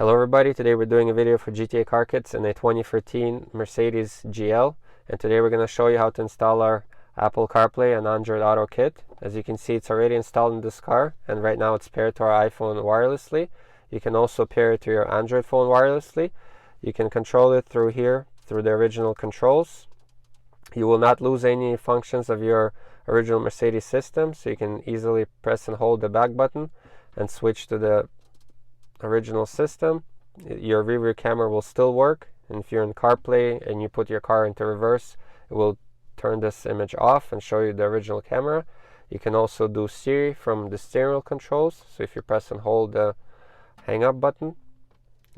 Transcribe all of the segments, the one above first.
Hello everybody, today we're doing a video for GTA Car Kits in a 2013 Mercedes GL, and today we're going to show you how to install our Apple CarPlay and Android Auto kit. As you can see, it's already installed in this car, and right now it's paired to our iPhone wirelessly. You can also pair it to your Android phone wirelessly. You can control it through here, through the original controls. You will not lose any functions of your original Mercedes system, so you can easily press and hold the back button and switch to the original system. Your rear view camera will still work, and if you're in CarPlay and you put your car into reverse, it will turn this image off and show you the original camera. You can also do Siri from the steering wheel controls, so if you press and hold the hang up button,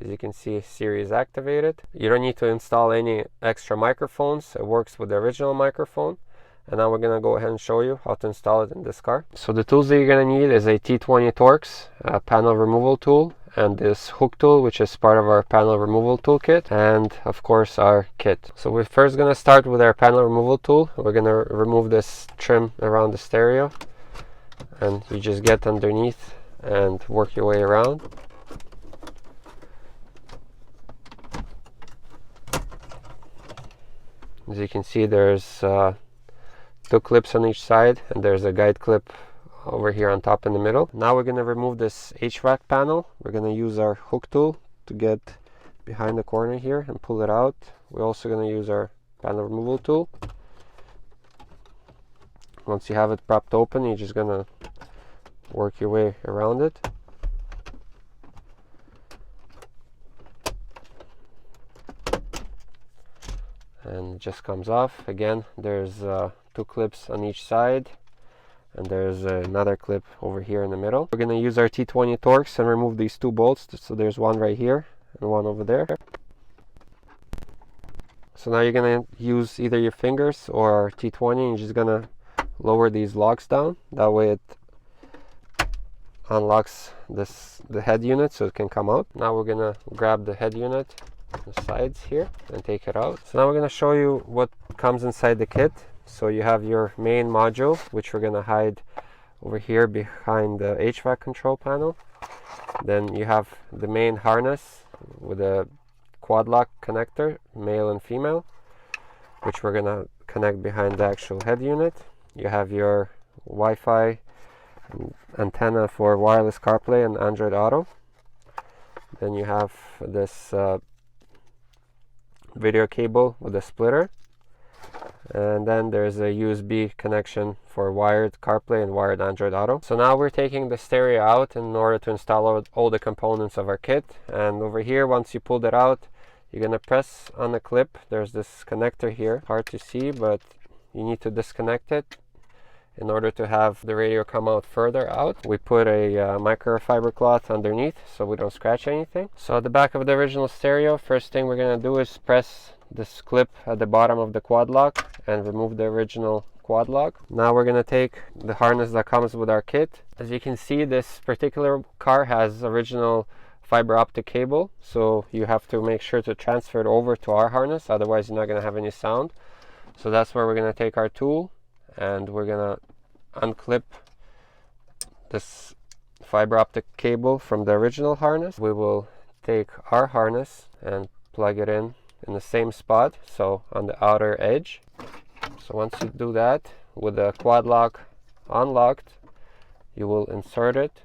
as you can see, Siri is activated. You don't need to install any extra microphones, it works with the original microphone. And now we're going to go ahead and show you how to install it in this car. So the tools that you're going to need is a T20 Torx panel removal tool, and this hook tool, which is part of our panel removal toolkit, and of course our kit. So we're first going to start with our panel removal tool. We're going to remove this trim around the stereo, and you just get underneath and work your way around. As you can see, there's two clips on each side, and there's a guide clip over here on top in the middle. Now we're going to remove this HVAC panel. We're going to use our hook tool to get behind the corner here and pull it out. We're also going to use our panel removal tool. Once you have it propped open, you're just going to work your way around it. And it just comes off. Again, there's two clips on each side, and there's another clip over here in the middle. We're going to use our T20 Torx and remove these two bolts. So there's one right here and one over there. So now you're going to use either your fingers or T20, and you're just going to lower these locks down. That way it unlocks the head unit so it can come out. Now we're going to grab the head unit, the sides here, and take it out. So now we're going to show you what comes inside the kit. So you have your main module, which we're going to hide over here behind the HVAC control panel. Then you have the main harness with a quad lock connector, male and female, which we're going to connect behind the actual head unit. You have your Wi-Fi antenna for wireless CarPlay and Android Auto. Then you have this video cable with a splitter, and then there's a USB connection for wired CarPlay and wired Android Auto. So now we're taking the stereo out in order to install all the components of our kit. And over here, once you pull that out, you're going to press on the clip. There's this connector here, hard to see, but you need to disconnect it in order to have the radio come out further out. We put a microfiber cloth underneath so we don't scratch anything. So at the back of the original stereo, first thing we're going to do is press this clip at the bottom of the quad lock and remove the original quad lock. Now we're going to take the harness that comes with our kit. As you can see, this particular car has original fiber optic cable, so you have to make sure to transfer it over to our harness, otherwise you're not going to have any sound. So that's where we're going to take our tool, and we're going to unclip this fiber optic cable from the original harness. We will take our harness and plug it in the same spot, so on the outer edge. So once you do that, with the quad lock unlocked, you will insert it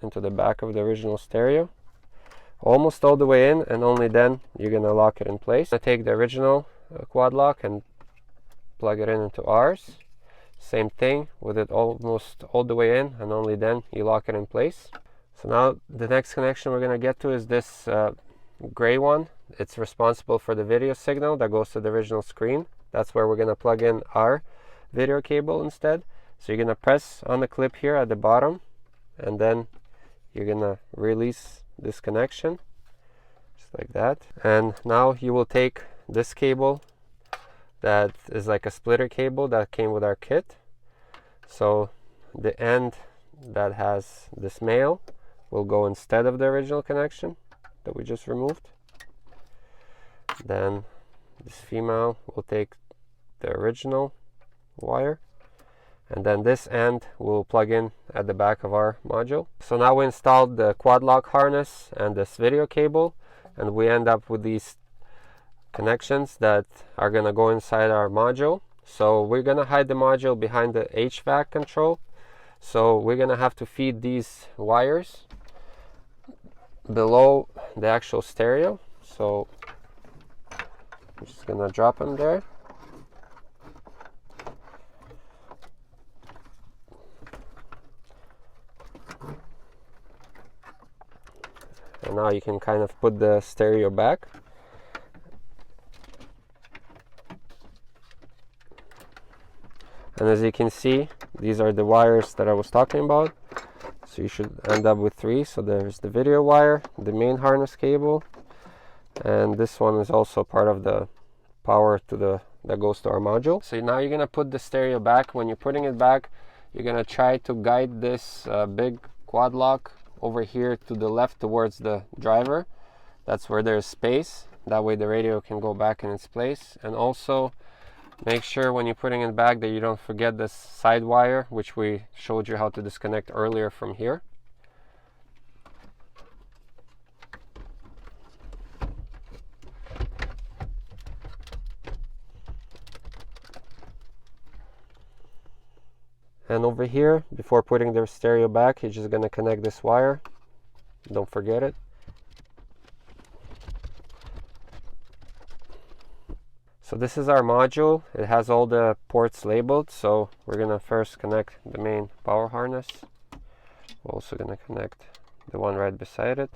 into the back of the original stereo, almost all the way in, and only then you're going to lock it in place. I take the original quad lock and plug it into ours. Same thing, with it almost all the way in, and only then you lock it in place. So now the next connection we're going to get to is this gray one. It's responsible for the video signal that goes to the original screen. That's where we're going to plug in our video cable instead. So you're going to press on the clip here at the bottom, and then you're going to release this connection, just like that. And now you will take this cable that is like a splitter cable that came with our kit. So the end that has this male will go instead of the original connection that we just removed. Then this female will take the original wire and then this end will plug in at the back of our module. So now we installed the quad lock harness and this video cable, and we end up with these connections that are going to go inside our module. So we're going to hide the module behind the HVAC control. So we're going to have to feed these wires below the actual stereo. So I'm just going to drop them there. And now you can kind of put the stereo back. And as you can see, these are the wires that I was talking about. So you should end up with 3. So there's the video wire, the main harness cable, and this one is also part of the power to that goes to our module. So now you're gonna put the stereo back. When you're putting it back, you're gonna try to guide this big quad lock over here to the left towards the driver. That's where there's space. That way the radio can go back in its place. And also make sure when you're putting it back that you don't forget this side wire, which we showed you how to disconnect earlier from here. And over here, before putting the stereo back, you're just going to connect this wire. Don't forget it. So this is our module. It has all the ports labeled. So we're going to first connect the main power harness. We're also going to connect the one right beside it.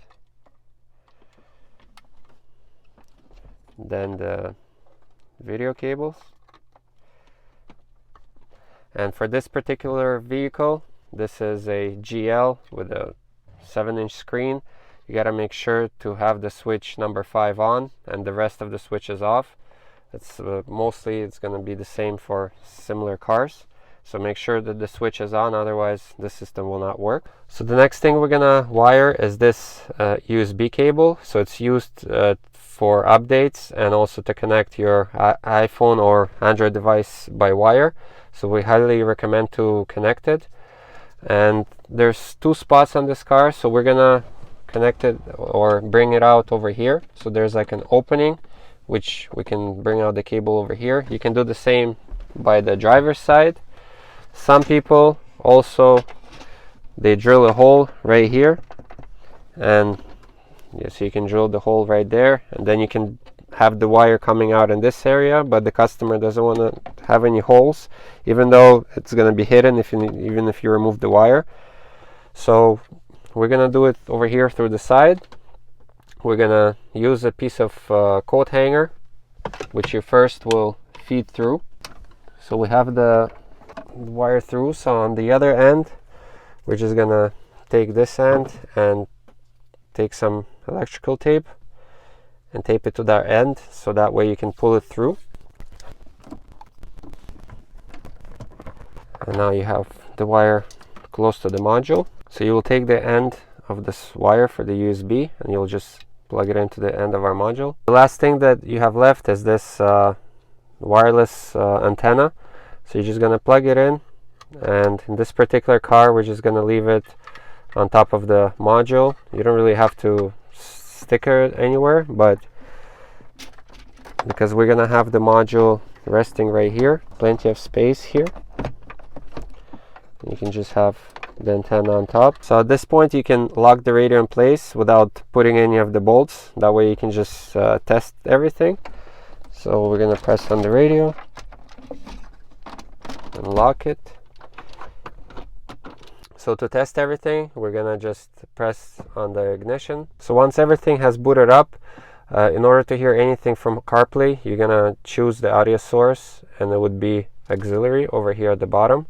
Then the video cables. And for this particular vehicle, this is a GL with a 7-inch screen. You got to make sure to have the switch number 5 on and the rest of the switches off. It's mostly it's going to be the same for similar cars. So make sure that the switch is on, otherwise the system will not work. So the next thing we're going to wire is this USB cable. So it's used for updates and also to connect your iPhone or Android device by wire. So we highly recommend to connect it. And there's 2 spots on this car, so we're gonna connect it or bring it out over here. So there's like an opening which we can bring out the cable over here. You can do the same by the driver's side. Some people also, they drill a hole right here, and yeah, so you can drill the hole right there, and then you can have the wire coming out in this area, but the customer doesn't want to have any holes, even though it's going to be hidden even if you remove the wire. So we're going to do it over here through the side. We're going to use a piece of coat hanger, which you first will feed through. So we have the wire through. So on the other end, we're just going to take this end and take some electrical tape and tape it to that end, so that way you can pull it through. And now you have the wire close to the module. So you will take the end of this wire for the USB and you'll just plug it into the end of our module. The last thing that you have left is this wireless antenna. So you're just going to plug it in, and in this particular car we're just going to leave it on top of the module. You don't really have to sticker it anywhere, but because we're gonna have the module resting right here, plenty of space here, you can just have the antenna on top. So at this point you can lock the radio in place without putting any of the bolts. That way you can just test everything. So we're gonna press on the radio and lock it. So to test everything, we're gonna just press on the ignition. So once everything has booted up, in order to hear anything from CarPlay, you're gonna choose the audio source, and it would be auxiliary over here at the bottom.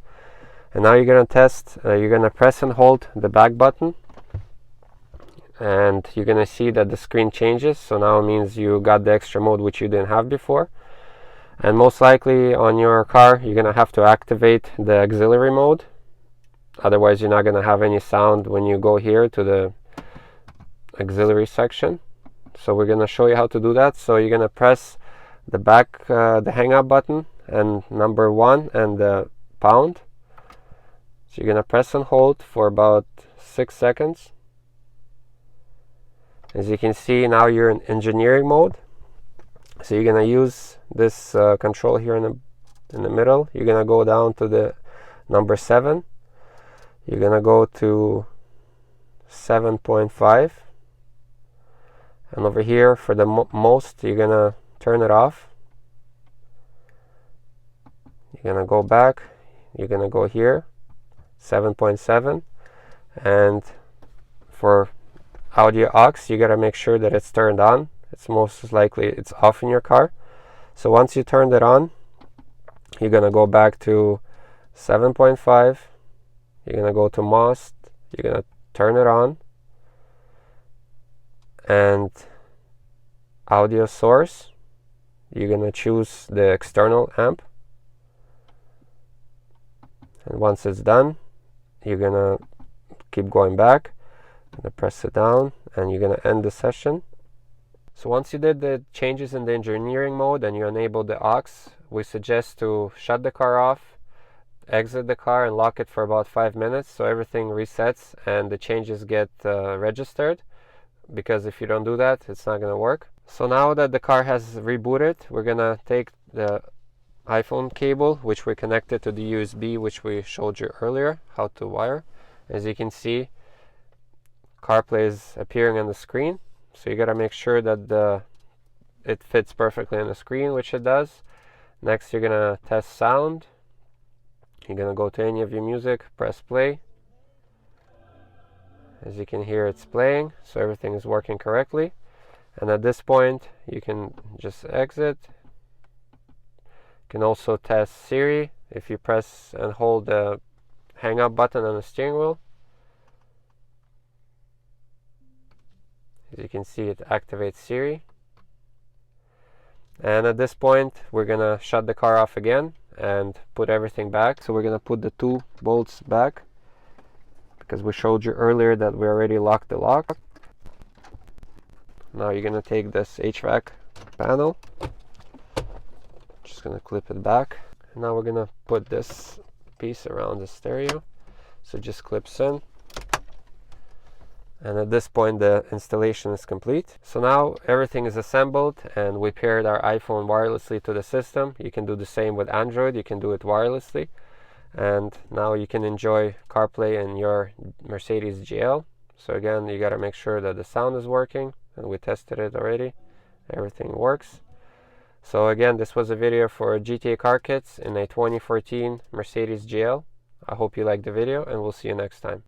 And now you're gonna test, you're gonna press and hold the back button, and you're gonna see that the screen changes. So now it means you got the extra mode which you didn't have before. And most likely on your car, you're gonna have to activate the auxiliary mode. Otherwise you're not going to have any sound when you go here to the auxiliary section. So we're going to show you how to do that. So you're going to press the back, the hang up button and number 1 and the pound. So you're gonna press and hold for about 6 seconds. As you can see, now you're in engineering mode. So you're gonna use this control here in the middle. You're gonna go down to the number 7. You're gonna go to 7.5, and over here for the most, you're gonna turn it off. You're gonna go back. You're gonna go here, 7.7, and for audio aux, you gotta make sure that it's turned on. It's most likely it's off in your car. So once you turned it on, you're gonna go back to 7.5. You're gonna go to most. You're gonna turn it on, and audio source, you're gonna choose the external amp, and once it's done, you're gonna keep going back. You're gonna press it down, and you're gonna end the session. So once you did the changes in the engineering mode and you enable the aux, we suggest to shut the car off, exit the car, and lock it for about 5 minutes so everything resets and the changes get registered, because if you don't do that, it's not going to work. So now that the car has rebooted, we're going to take the iPhone cable, which we connected to the USB, which we showed you earlier how to wire. As you can see, CarPlay is appearing on the screen. So you got to make sure that it fits perfectly on the screen, which it does. Next, you're going to test sound. You're going to go to any of your music, press play. As you can hear, it's playing, so everything is working correctly. And at this point, you can just exit. You can also test Siri if you press and hold the hang up button on the steering wheel. As you can see, it activates Siri. And at this point, we're gonna shut the car off again and put everything back. So we're gonna put the 2 bolts back, because we showed you earlier that we already locked the lock. Now you're gonna take this HVAC panel, just gonna clip it back. And now we're gonna put this piece around the stereo, so it just clips in. And at this point, the installation is complete. So now everything is assembled, and we paired our iPhone wirelessly to the system. You can do the same with Android. You can do it wirelessly. And now you can enjoy CarPlay in your Mercedes GL. So again, you got to make sure that the sound is working, and we tested it already. Everything works. So again, this was a video for GTA car kits in a 2014 Mercedes GL. I hope you liked the video, and we'll see you next time.